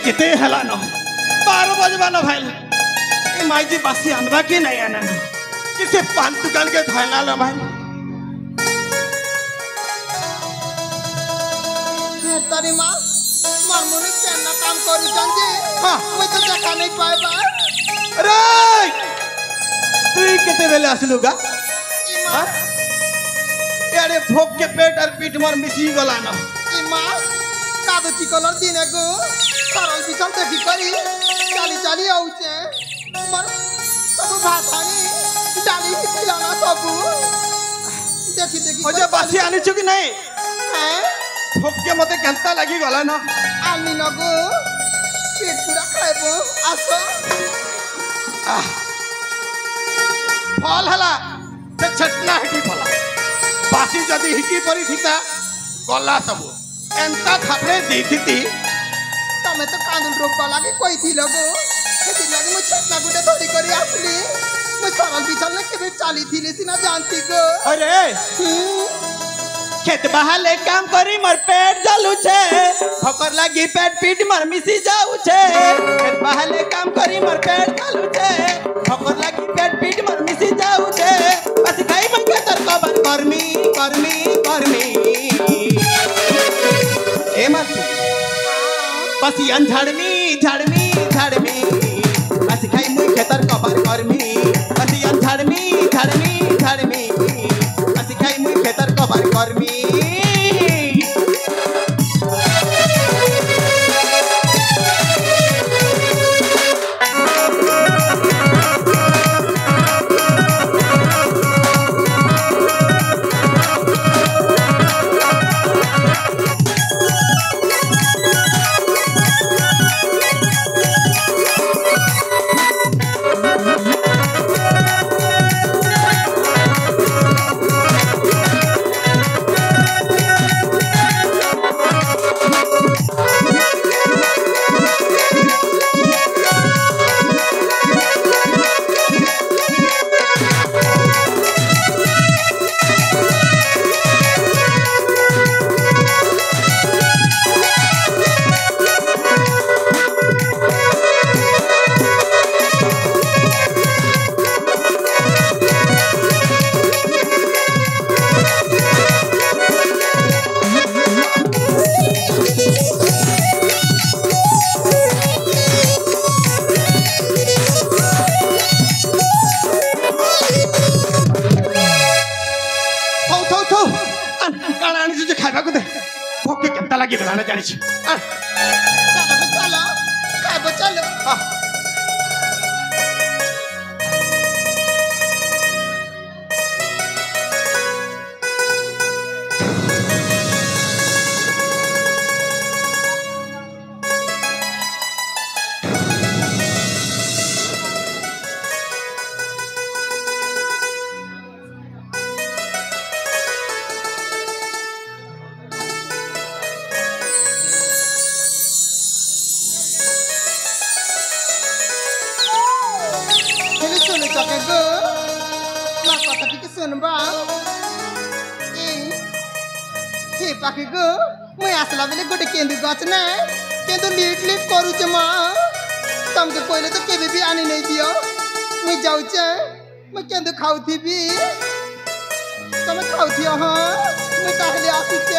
किते हला न 12 बजबा न भाई ए माई जी बासी अनबा के नहीं आना न किसे पान दुकान के धैला ल भाई तारी माँ मारमुनी केना काम करू चंदी हां मैं तो देखा नहीं पाए बा अरे तू किते बेले आसलुगा हां यारे भोग के पेट और पीठ मोर मिसी गला न ई माँ कादो चिकलर दिने को सरल बिचल देखी करी चाली चाली आउचे मर सब भात हानी डाली खिलाना सब देखी देखी ओजे बासी आनी छु कि नहीं हैं भोग के मते केंता लगी गला न आनी नगो पेट पूरा खाइबो आसो फल हला से छटना हिकी फला बासी जदी हिकी परी थिता गला सब एंता थापरे देथिती तमे तो कांदुल रोपा लागे कोई थी लगो खेती लागे मैं छटना गुटे थोड़ी करी आसली मैं सरल बिचल ने केबे चाली थी लेसिना जानती गो अरे खेत बहाले काम करी मर पेट जलू छे ठोकर लगी पेट पीट मर मिसी जाऊ छे खेत बहाले काम करी मर पेट जलू छे ठोकर लगी पेट पीट मर मिसी जाऊ छे बस खाई मन के तर कबर गर्मी गर्मी गर्मी ए मत बस यन झाड़मी झाड़मी झाड़मी बस खाई मुई खेतर कबर गर्मी बस यन झाड़मी झाड़मी झाड़मी बस खाई मुई खेतर कबर गर्मी चलो खाइबो चलो पाके गो मैं आसला बेले गोटे केंदु गछ ना केंदु लीट लीट करू छ मां तुमके पहले तो केबे भी आनी नहीं दियो मैं जाऊ छ मैं केंदु खाऊ थी भी तुम खाऊ थी हां मैं ताहले आसु छ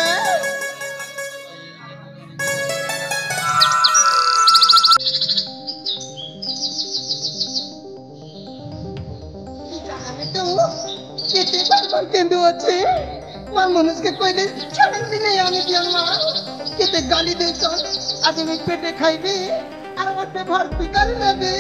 केते बार केंदु अछि मां मनुष्य के कोई ने छलन भी नहीं आने दिया मां केते गाली दे छ आज मैं पेटे खाइबे और मते भर्ती कर लेबे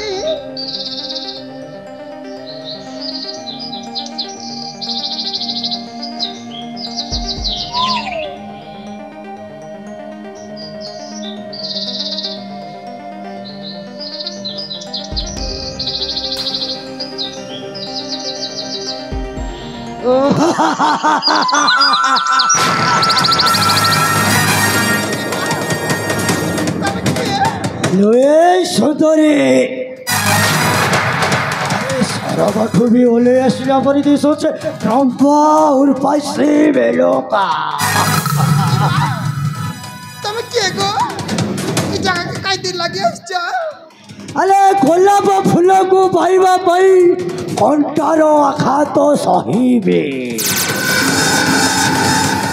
Luis Sundari Sarabatu भी ओले ऐसिया बनी थी सोचे रंपा और पैसे बेलोका तुम क्या गो इस जगह का काई लगे आछा अरे गोलाप फूल को पाइबा पाई कंटार आखा तो सहीबे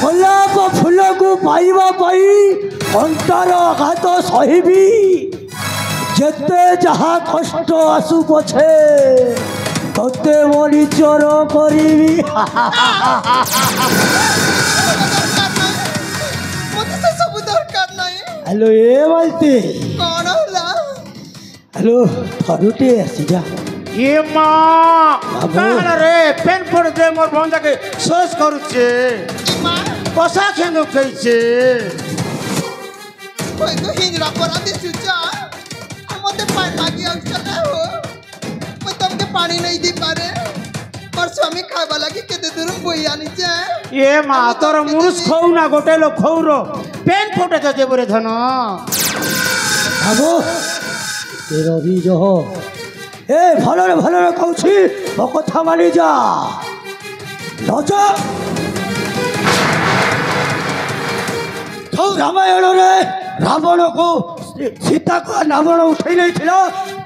गोलाप फूल को पाइबा पाई कंटार आखा तो सहीबी जेते जहा कष्ट आसु पछे तोते मोरी चोर करीबी मते से सब दरकार नाही हेलो ए मालती कोन होला हेलो थरुटे आसीजा ये माँ कहाँ रे पेन फोड़ दे मोर बंदा के सोच करुचे पसा खेंगो कैसे कोई तो हिंजरा परा दिसुचा मते पानी मागी आछा ना हो मैं तुमके पानी नहीं दी पारे और स्वामी खावा लगी केते दूर बोई आनी छे ये माँ तोर मुरुस खाऊ ना गोटे लो खाऊ रो पेन फोटे तो दे बोरे धन बाबू तेरा भी जो हो ए भलरे कहूछि ओ कथा मानि जा राजा तो रामायण रे रावण को सीता को रावण उठै नै थिला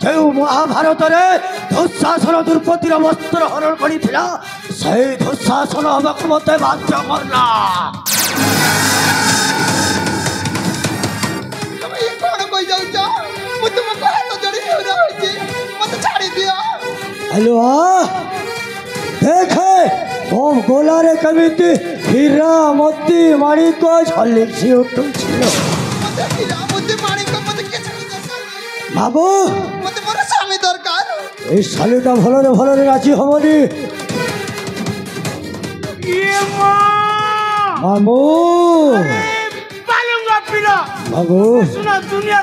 जे महाभारत रे दुशासन द्रौपदीर वस्त्र हरण करी थिला से दुशासन हबक मते बाध्य करना तुम ये कोन कोई जाउचा मु तुमको हाथ जोड़ी हेरा होइछे मते छाड़ी दियो हेलो देखे ओ गोलारे कमिटी हीरा मोती माणिक झलिसी उठुछिलो मते हीरा मोती माणिक मते के छाड़ी दरकार बाबू मते मोर स्वामी दरकार এই শালিটা ভলরে রাজি হবনি ये माँ মামু बालुंगा पिला বাবু सुना दुनिया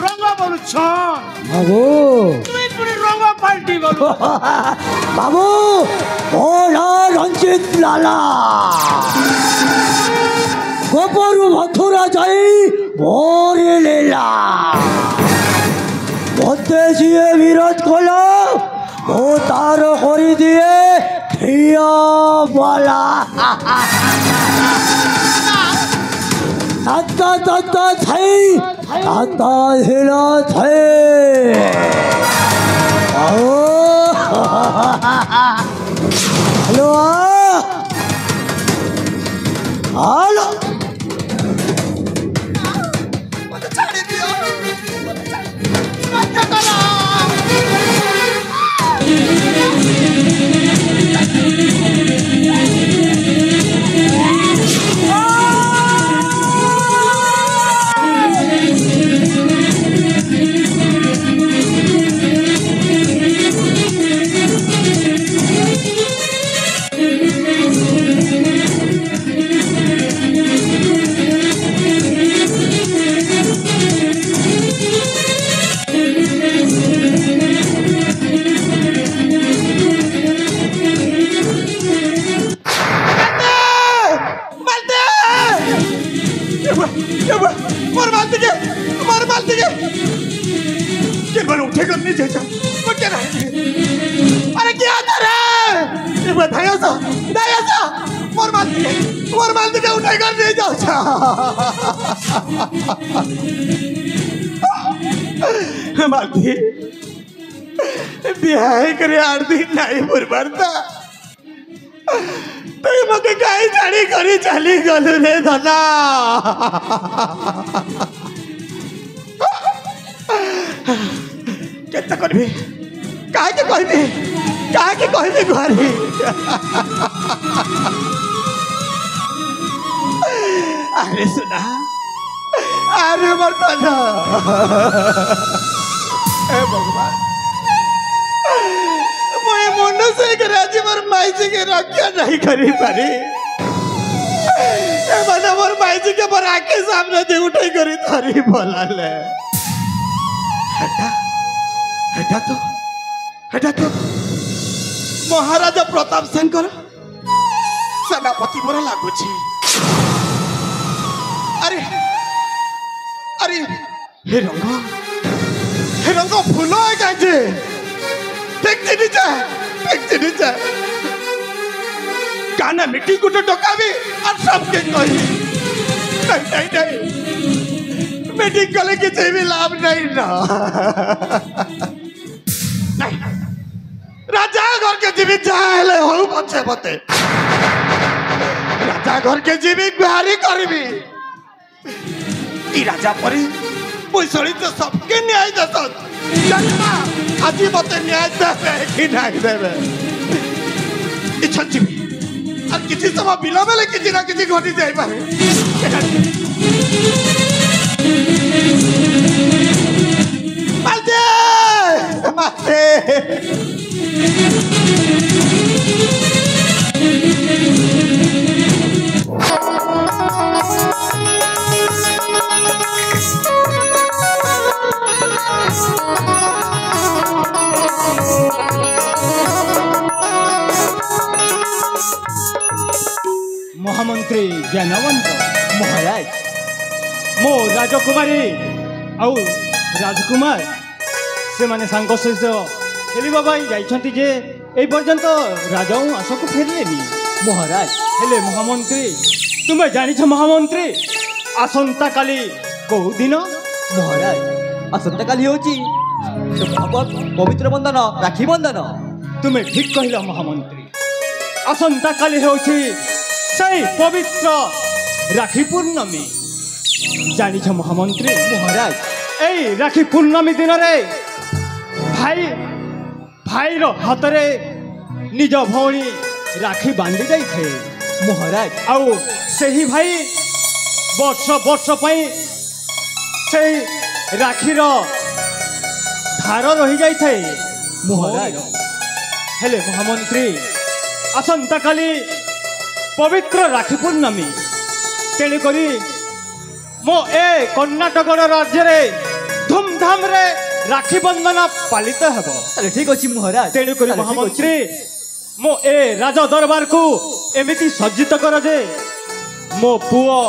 रंग बोलु छन বাবু तुई पुरी रंग पाल्टी गलो বাবু ওলা রঞ্জিত লালা গোপরু মথুরা যাই ভরে লেলা মধ্যে জিয়ে বিরোধ করলো ও তার করি দিয়ে ঠিয়া বলা তাতা তাতা থাই তাতা হিলা থাই হ্যালো হ্যালো मते छाड़ी दियो मते करा अरे क्या था रे दया सा मोर माल के उठाई कर ले जाओ मालती बिहार करे 8 दिन नहीं बुरबरता तो मके काई छाड़ी करी चली गलु रे धना केता करबी काहे के कहबी घरी अरे सुना अरे मर्दाना ए भगवान मैं मुन्ना से कराची पर माई जी के रक्षा नहीं करी पारी ए बना मोर माई जी के पर आके सामने दे उठाई करी थारी बोला ले हेटा तो महाराजा प्रताप शंकर सेनापति मोर लागुची अरे अरे हे रंग फूल है काजे देख चिनी जा काना मिट्टी गुटे टोकाबी और सबके कही नहीं मीटिंग कले किसी भी लाभ नहीं ना नहीं राजा घर के जीवित जाए हो बचे बते राजा घर के जीवित बिहारी करबी ई राजा परी मुसड़ी तो सबके न्याय दसन जनता आज बते न्याय देवे कि नहीं देवे इच्छा जीवी और किसी समय बिलम्ब ले किसी ना किसी घटी जाए पारे मालते मालते महामंत्री ज्ञानवंत महाराज मो राजकुमारी आउ राजकुमार से माने सांग सहित खेलिबा भाई जाइछंती जे ए पर्यंत राजा आसको फेरलेनी महाराज हेले महामंत्री तुमे जानिछ महामंत्री आसंता काली को दिन महाराज आसंता काली होची पवित्र बंधन राखी बंधन तुमे ठीक कहिला महामंत्री आसंता काली होची सही पवित्र राखी पूर्णमी जानिछ महामंत्री महाराज ए राखी पूर्णमी दिन रे भाई भाई रो हाथ रे निज भौणी राखी बांधी जाई थे महाराज आउ सही भाई वर्ष वर्ष पई सही राखी रो धार रही जाई थे महाराज हेले महामंत्री आसंता काली पवित्र राखी पूर्णमी तेणु करी मो ए कर्णाटक राज्य रे धूमधाम रे राखी बंधन पालित हेब ताले ठीक अछि महाराज तेणु करी महामंत्री मो ए राज दरबार को एमिति सज्जित कर जे मो पुओ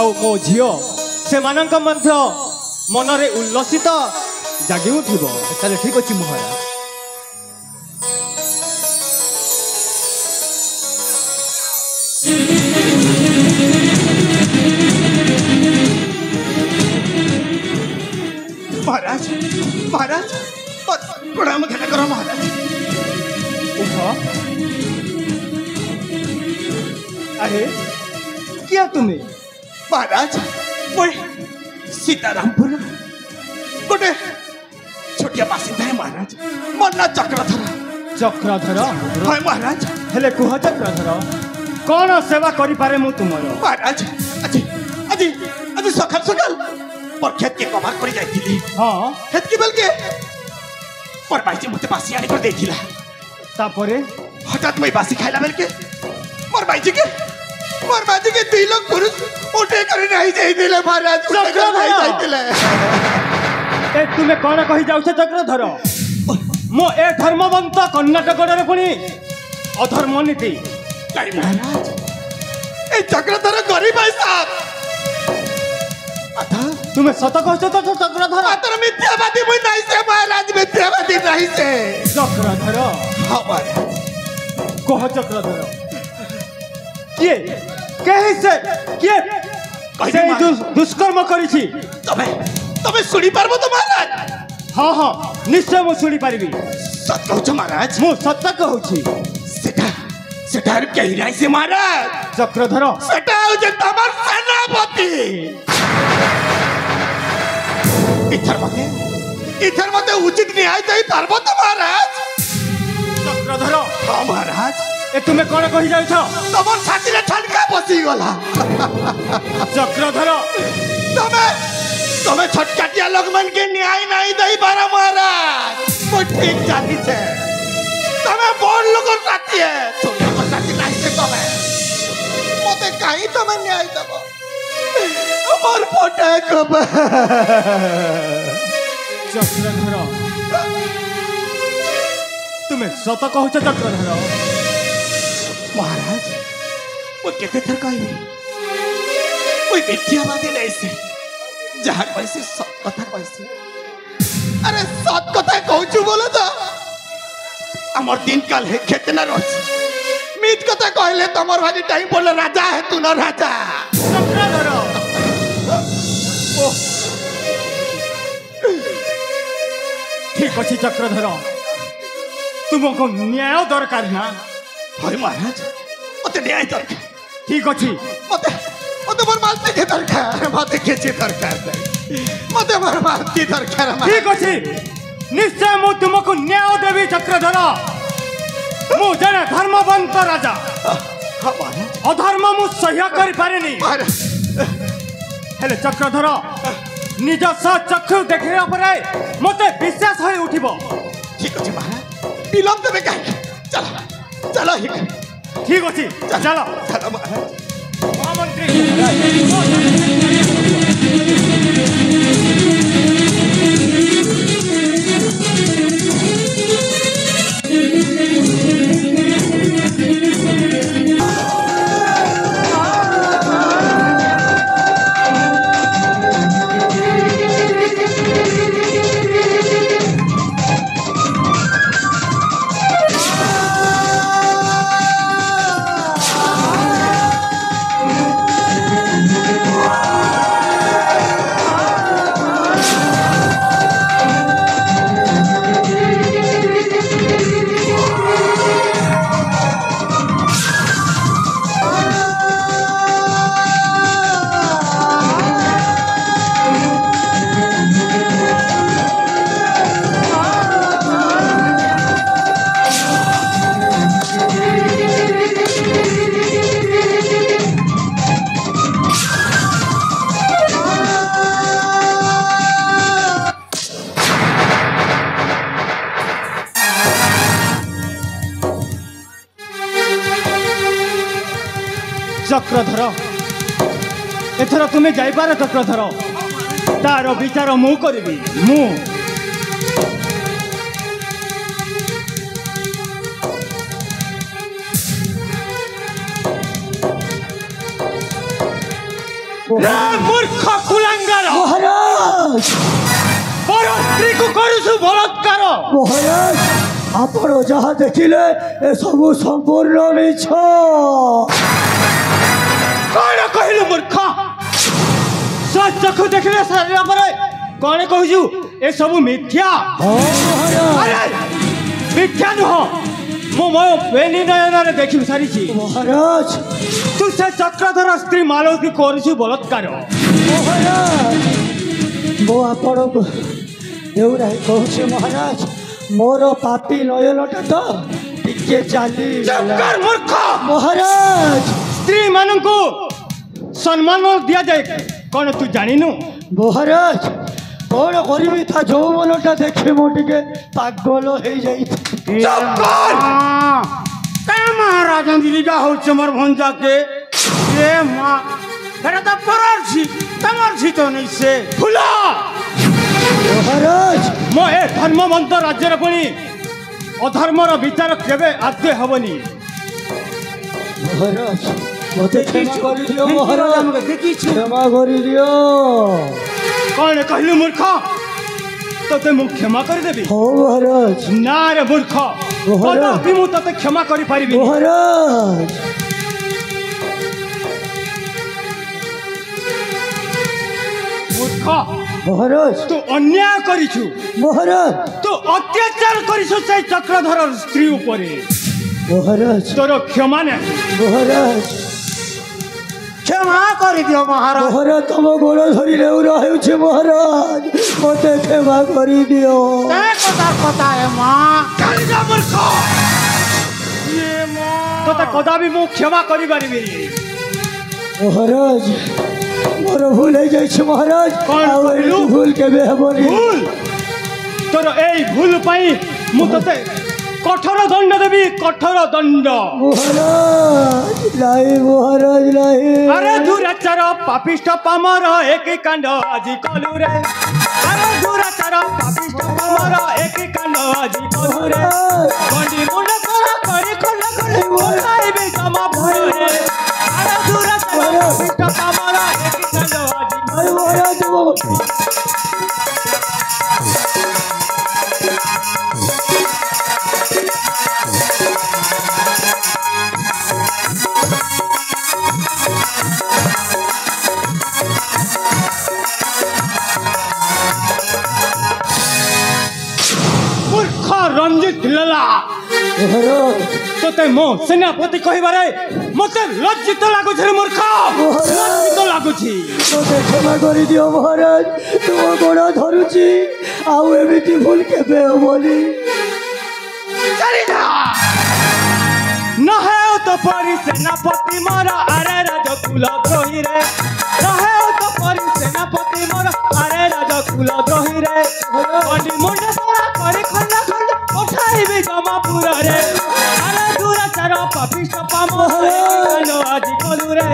और मो झियो से मानक मध्य मनरे उल्लसित जागी उठिब ताले ठीक अछि महाराज महाराज महाराज प्रणाम घना करो महाराज उठ अरे क्या तुम्हें महाराज ओए सीतारामपुर गोटे छोटिया बासिंदा है महाराज मन्ना चक्रधर चक्रधर हाय महाराज हेले कुह चक्रधर कौन सेवा करि पारे मु तुमर महाराज अजी अजी अजी सकाल सकाल पर खेत के कभार कर जाइथिली हां खेत के बल के पर बाईजी मते बासी आनी कर देखिला तापरे हठात मैं बासी खाइला बेल के मोर बाईजी के दुई लोग पुरुष उठे करे नहीं जाई दिले महाराज चक्रधर! नहीं जाई दिले ए तुमे कौन कहि जाउ छे चक्रधर मो ए धर्मवंत कर्णाटक रे पुनी अधर्म नीति नहीं महाराज ए चक्रधर गरीब है साहब अथा तुमे सत कहछ तो चक्रधर मात्र मिथ्यावादी मुई नहीं से महाराज मिथ्यावादी नहीं से चक्रधर हाँ महाराज कह चक्रधर किए कहि से किए कहि से महाराज। दुष्कर्म करिछि तबे सुनी पारबो तो महाराज हाँ हाँ निश्चय मु सुनी पारिबी सत कहछ महाराज मु सत्य कहूछि सेटा कही नहीं से महाराज चक्रधर सेटा हो जे तमर सेनापति इथर मते उचित न्याय दई पारबो तो महाराज चक्रधर हाँ महाराज ए तुमे कौन कहि जाउ छ तमर छाती रे ठनका बसी गला चक्रधर तमे छटकाटिया लोगमन के न्याय नहीं दई पारा महाराज वो ठीक जाती छे तमे बोल लोगन साथी है तुम लोगन साथी नहीं से तमे मते काई तमे न्याय दबो अमर पोटा कब चक्रधर तुमे सत कहछ चक्रधर महाराज वो केते थर कहबी कोई विद्यावादी नहीं से जहाँ कैसे सत कथा कैसे अरे सत कथा कहूँ बोलो तो अमर दिन काल है खेते न रोज मीत कथा कहले तमर भाजी टाइम बोले राजा है तू न राजा चक्रधर ओ ठीक अच्छी चक्रधर तुमको न्याय दरकार ना হয় মহারাজ মতে ন্যায় দরকার ठीक अच्छी মতে মতে মোর মালতি কে দরকার মতে কিছু দরকার নাই মতে মোর মালতি দরকার ठीक अच्छी निश्चय मु तुमको न्याय देवी चक्रधर मु जने धर्मवंत राजा হ্যাঁ মহারাজ अधर्म मु सह्य करि पारेनी মহারাজ हेले चक्रधर निज चक्षु देखिया परे मते विश्वास होई उठिबो ঠিক আছে মহারাজ বিলম্ব দেবে কাই চলো চলো হি ठीक अच्छी चलो চলো মহারাজ महामंत्री चक्रधर एथर तुम्हें जाइपार चक्रधर तार विचार मु करी मु मूर्ख कुलांगार महाराज पर स्त्री को करूछु बलात्कार महाराज आपण जहाँ देखिले ए सबु संपूर्ण मिछ कौन कहलु मूर्ख सच चक्षु देखले सारा पर कौन कहजु ए सब मिथ्या हाँ महाराज अरे मिथ्या नुह मो मो बेनी नयन रे देखि सारी महाराज तू से चक्रधर स्त्री मालती करूछु बलात्कार महाराज मो आपण को एउरा कहूँ महाराज मोर पापी नयनटा तो टिके चाली चक्कर मूर्ख महाराज स्त्री मानू सम्मान दिया जाए कौन तू जानिनु महाराज कौन करी था यौवनटा देखी मो टिके पागल हो जाई महाराज दिलिका हो चमर भंजा के ए मां फेर तो परर छी तमर छी तो नहीं से फुला महाराज मो ए धर्मवंत राज्य पुणी अधर्मर विचार केबे आद्य हबनी महाराज मते क्षमा कर दियो महाराज क्षमा कर दियो कौन कहलु मूर्ख तते मु क्षमा कर देबी हो महाराज ना रे मूर्ख कदापि मु तते क्षमा करि परिबी महाराज मूर्ख महाराज तू अन्याय करिछु महाराज तू अत्याचार करिछु से चक्रधर स्त्री उपरे महाराज तोर क्षमा नहीं महाराज क्षमा कर दियो महाराज महाराज तुम गोड़ धरी रेउ रहउछे महाराज मते क्षमा कर दियो कथा है मां कालिका मूर्ख ये मां तो कदापि मु क्षमा करि परिबी महाराज मोर भूल हो जाइछे महाराज कौन आउ कहलु? एई भूल केबे हेबनी भूल तोर एई भूल पई मु तते कठोर दंड देबी कठोर दंड महाराज लाई महाराज लाई अरे दुराचार पापिष्ट पामर एक कांड आजी कलु रे अरे दुराचार पापिष्ट पामर एक कांड आजी कलु रे गंडी मुंड करा करी खल खल बोलाई बे जमा भय रे अरे दुराचार पापिष्ट पामर एक कांड आजी अरे महाराज তোতে মো সেনাপতি কহিবারে মতে লজ্জিত লাগুছে রে মূর্খ লজ্জিত লাগুছি তোতে ক্ষমা করে দিও মহারাজ তুম গোড় ধরুছি ଆଉ ଏମିତି ଭୁଲ କେବେ ହବନି ନହେ ତ ପରି ସେନାପତି ମୋର ଆରେ ରାଜକୁଳ ଦ୍ରୋହୀରେ ନହେ ତ ପରି ସେନାପତି ମୋର ଆରେ ରାଜକୁଳ ଦ୍ରୋହୀରେ ବଣ୍ଡି ମୁଣ୍ଡ ତୋରା କରି ଖଣ୍ଡ ଖଣ୍ଡ ଉଠାଇବି ଜମାପୁରରେ ଆରେ ଦୂରାଚାର ପାପିଷ୍ଟ ପାମର କାଣ୍ଡ ଆଜି କଲୁରେ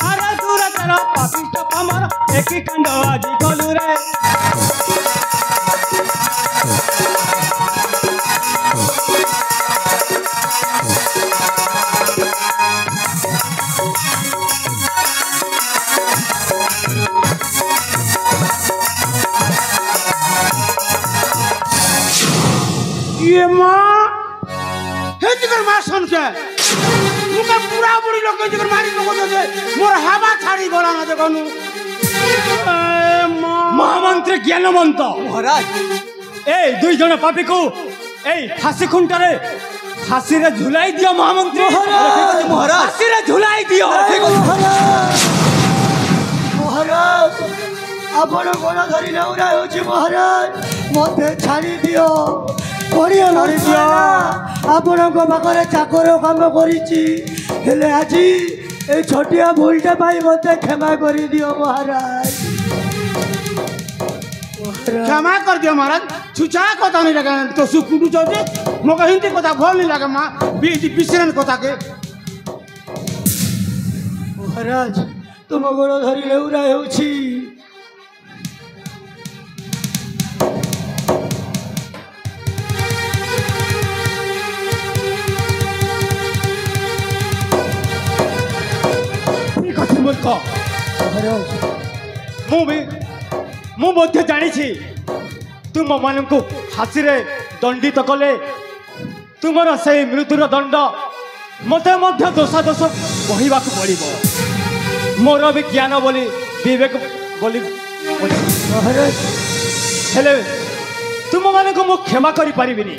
ଆରେ ଦୂରାଚାର ପାପିଷ୍ଟ ପାମର ଏକି କାଣ୍ଡ ଆଜି କଲୁରେ ये माँ हे जिगर माँ सुन के मुझे पूरा बुरी लोग जिगर मारी लोगों ने मोर हवा छाड़ी बोला ना देखो नू महामंत्री ज्ञानवंत মহারাজ ए दुई जन पापी को ए फांसी खुंटारे फांसी रे झुलाई दियो महामंत्री মহারাজ फांसी रे झुलाई दियो ମହାରାଜ ଆପଣ ଗୋଡ଼ ଧରି ନେଉରା ହେଉଛି ମହାରାଜ ମୋତେ ଛାଡ଼ି ଦିଅ କୋଡ଼ିଏ ବର୍ଷ ହେଲା ଆପଣଙ୍କ ପାଖରେ ଚାକର କାମ କରିଛି ହେଲେ ଆଜି এই ଛୋଟିଆ ଭୁଲଟା ପାଇଁ ମୋତେ କ୍ଷମା କରିଦିଅ ମହାରାଜ क्षमा कर दियो महाराज छुचा कथा नहीं लगा तो सुकुडू चौजे मोका हिंदी कथा भल नहीं लगा माँ विश्राम कथा के ମହାରାଜ ତୁମ ଗୋଡ଼ ଧରି ନେଉରା ହେଉଛି मूर्ख ମୁଁ ମଧ୍ୟ ଜାଣିଛି ତୁମ ମାନଙ୍କୁ ଫାଶୀରେ ଦଣ୍ଡିତ କଲେ ତୁମର ସେଇ ମୃତ୍ୟୁର ଦଣ୍ଡ ମୋତେ ମଧ୍ୟ ଦୋଷ କହିବାକୁ ପଡ଼ିବ ମୋର ବି ଜ୍ଞାନ ବୋଲି ବିବେକ ବୋଲି ହେଲେ ତୁମମାନଙ୍କୁ ମୁଁ କ୍ଷମା କରିପାରିବିନି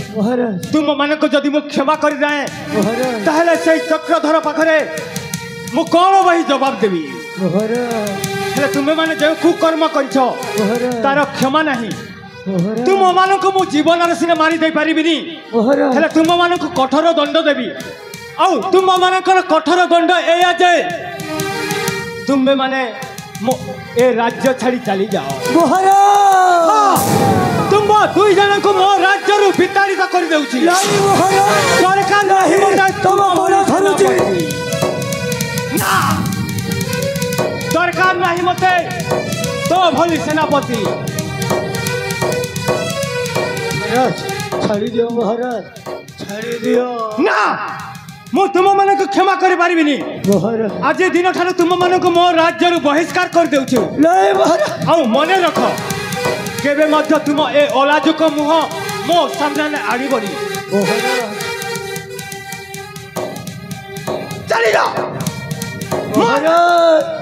ତୁମମାନଙ୍କୁ ଯଦି ମୁଁ କ୍ଷମା କରିଯାଏ ତାହେଲେ ସେଇ ଚକ୍ରଧର ପାଖରେ ମୁଁ କ'ଣ ବହି ଜବାବ ଦେବି ହେଲେ ତୁମେମାନେ ଯେଉଁ କୁକର୍ମ କରିଛ ତାର କ୍ଷମା ନାହିଁ ତୁମମାନଙ୍କୁ ମୁଁ ଜୀବନରେ ସିନା ମାରି ଦେଇପାରିବିନି ହେଲେ ତୁମମାନଙ୍କୁ କଠୋର ଦଣ୍ଡ ଦେବି ଆଉ ତୁମମାନଙ୍କର କଠୋର ଦଣ୍ଡ ଏଇଆ ଯେ ତୁମେମାନେ ଏ ରାଜ୍ୟ ଛାଡ଼ି ଚାଲିଯାଅ ତୁମ ଦୁଇ ଜଣଙ୍କୁ ମୋ ରାଜ୍ୟରୁ ବିତାଡ଼ିତ କରିଦେଉଛି ଦରକାର ନାହିଁ दरकार नहीं मते तो भली सेनापति छाड़ी दियो महाराज छाड़ी दियो ना मु तुम मन को क्षमा कर पारिबिनी आज दिन ठानु तुम मन को मो राज्य रु बहिष्कार कर देउछु नहीं महाराज आ मने रख केबे मध्य तुम ए ओलाजुक मुह मो सामने आड़ीबनी चली जाओ महाराज